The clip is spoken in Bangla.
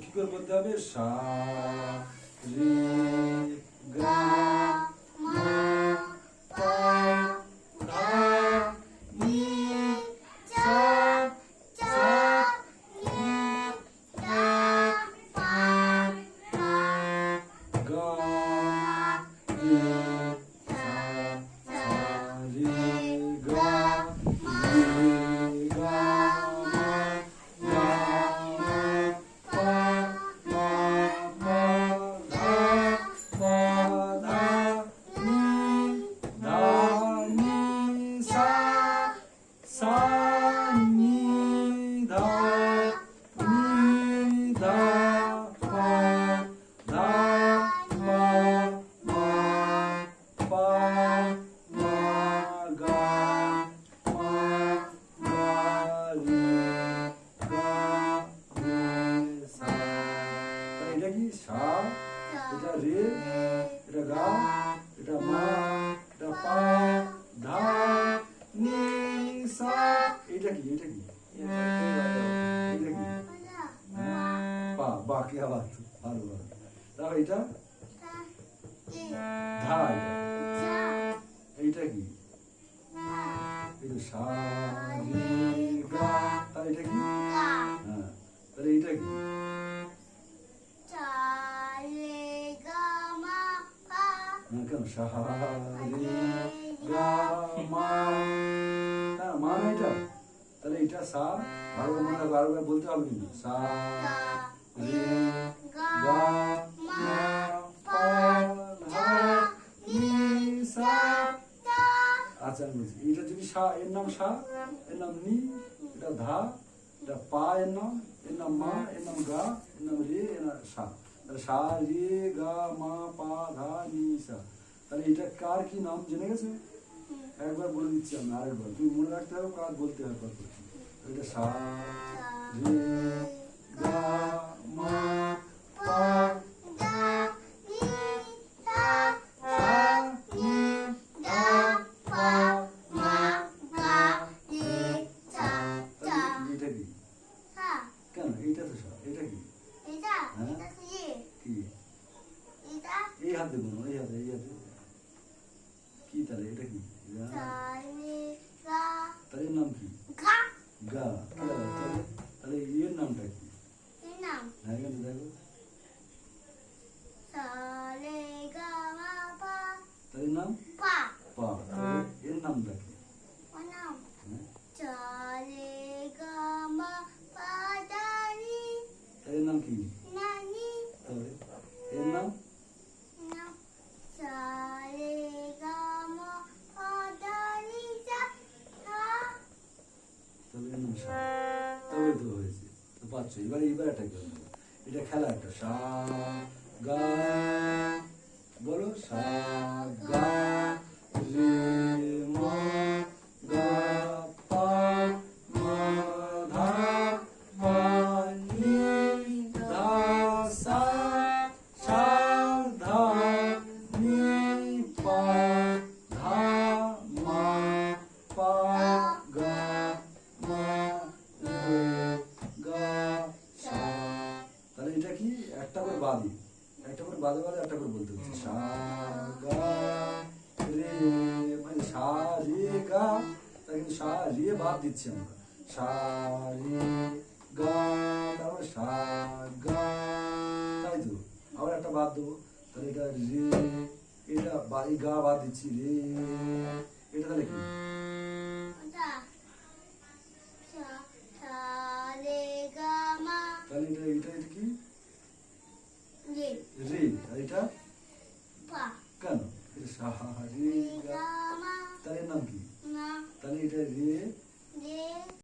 কি করে বলতে হবে? সা রে গা মা পা ধা নি সা সা নি ধা পা মা গা রে সা সা রে গা রে গা মা গা মা পা মা পা ধা পা ধা নি ধা নি সা সা নি ধা নি ধা পা ধা মা মা পা মা গা মা গা রে গা রে সা। এটা কি? সা, এটা রে, এটা গা, এটা মা, এটা পা ধা নি সা। এটা কি? এটা কি? এটা কি? পা বা কি আবার ভালো ভালো। তাহলে এটা ধা, এইটা কি? এই যে সা রে গা, তাহলে এটা কি? হ্যাঁ, তাহলে এইটা কি? হ্যাঁ, কেন? সা রে গা মা, হ্যাঁ মা না এটা? তাহলে এটা সা, বারবার মনে হয় বারবার বলতে হবে কিন্তু। সা রে গা মা পা ধা নি সা। আচ্ছা আমি বলছি, এটা যদি সা, এর নাম সা, এর নাম নি, এটা ধা, এটা পা এর নাম মা, এর নাম গা, এর নাম রে, এর নাম সা। তাহলে সা রে গা মা পা ধা নি সা। তাহলে এটা কার কি নাম জেনে গেছে? একবার বলে দিচ্ছি আমি, আরেকবার তুমি মনে রাখতে হবে, কার বলতে হবে পর পর। এটা সা রে গা মা পা ধা নি সা সা নি ধা পা মা গা রে সা। তাহলে এটা কি? কেন? এইটা তো সা, এটা কি? হ্যাঁ কি? এই হাতে বলো, এই হাতে, এই হাতে কি? তাহলে এটা কি? তাহলে এর নাম কি? গা। তাহলে এর নামটা কি? হ্যাঁ এখানে দেখো, তাহলে এর নাম পা। তাহলে এর নামটা কি? হ্যাঁ? তাহলে এর নাম কি? তাহলে এর নাম তবে এর নাম সা। তবে তো হয়েছে, তো পাচ্ছ। এবার একটা কি হবে? এটা খেলা একটা। সা গা বলো, সা গা রে মা গা পা মা ধা পা নি ধা সা সা ধা নি পা ধা মা পা গা মা রে গা সা। তাহলে এটা কি? একটা করে বাদি, একটা করে বাদে বাদে একটা করে বলতে হচ্ছে। সা গা রে, মানে সা রে গা, তাই কিন্তু সা রে বাদ দিচ্ছি আমরা। সা রে গা, তারপরে সা গা, তাই তো। আবার একটা বাদ দেবো, তাহলে এটা রে, এটা এই গা বাদ দিচ্ছি, রে, এটা তাহলে কি? তাহলে এটা কি? রে। আর এটা কেন? এটা সা রে গা, তাহলে এর নাম কি? তাহলে এটা রে